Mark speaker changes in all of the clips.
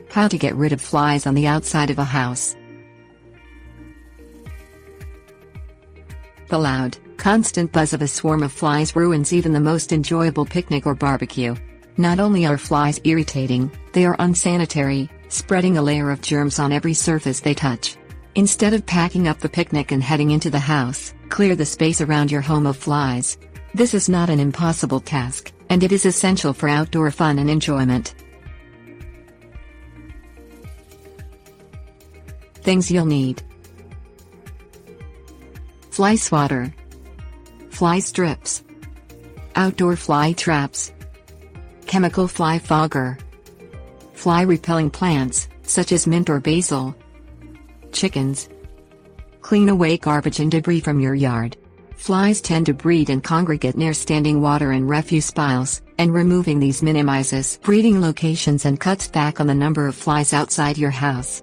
Speaker 1: How to get rid of flies on the outside of a house. The loud, constant buzz of a swarm of flies ruins even the most enjoyable picnic or barbecue. Not only are flies irritating, they are unsanitary, spreading a layer of germs on every surface they touch. Instead of packing up the picnic and heading into the house, clear the space around your home of flies. This is not an impossible task, and it is essential for outdoor fun and enjoyment. Things you'll need: fly swatter, fly strips, outdoor fly traps, chemical fly fogger, fly repelling plants, such as mint or basil, chickens. Clean away garbage and debris from your yard. Flies tend to breed and congregate near standing water and refuse piles, and removing these minimizes breeding locations and cuts back on the number of flies outside your house.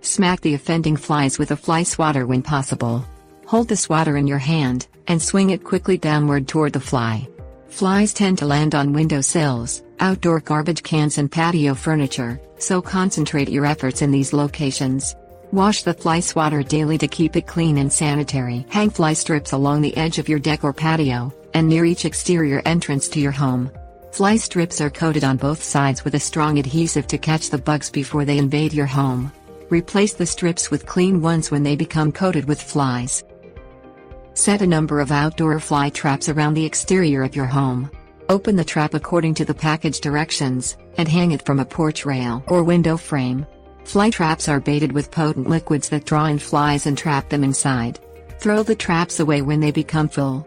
Speaker 1: Smack the offending flies with a fly swatter when possible. Hold the swatter in your hand, and swing it quickly downward toward the fly. Flies tend to land on window sills, outdoor garbage cans and patio furniture, so concentrate your efforts in these locations. Wash the fly swatter daily to keep it clean and sanitary. Hang fly strips along the edge of your deck or patio, and near each exterior entrance to your home. Fly strips are coated on both sides with a strong adhesive to catch the bugs before they invade your home. Replace the strips with clean ones when they become coated with flies. Set a number of outdoor fly traps around the exterior of your home. Open the trap according to the package directions, and hang it from a porch rail or window frame. Fly traps are baited with potent liquids that draw in flies and trap them inside. Throw the traps away when they become full.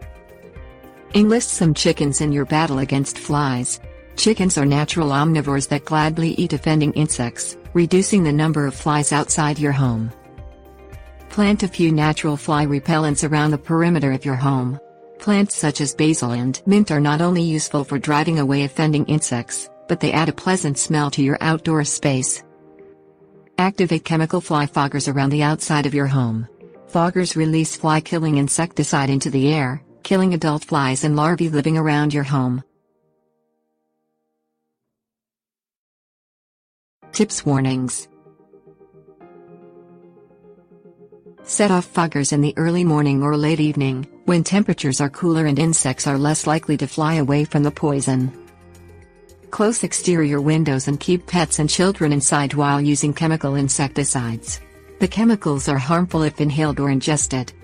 Speaker 1: Enlist some chickens in your battle against flies. Chickens are natural omnivores that gladly eat offending insects, reducing the number of flies outside your home. Plant a few natural fly repellents around the perimeter of your home. Plants such as basil and mint are not only useful for driving away offending insects, but they add a pleasant smell to your outdoor space. Activate chemical fly foggers around the outside of your home. Foggers release fly-killing insecticide into the air, killing adult flies and larvae living around your home. Tips: warnings. Set off foggers in the early morning or late evening, when temperatures are cooler and insects are less likely to fly away from the poison. Close exterior windows and keep pets and children inside while using chemical insecticides. The chemicals are harmful if inhaled or ingested.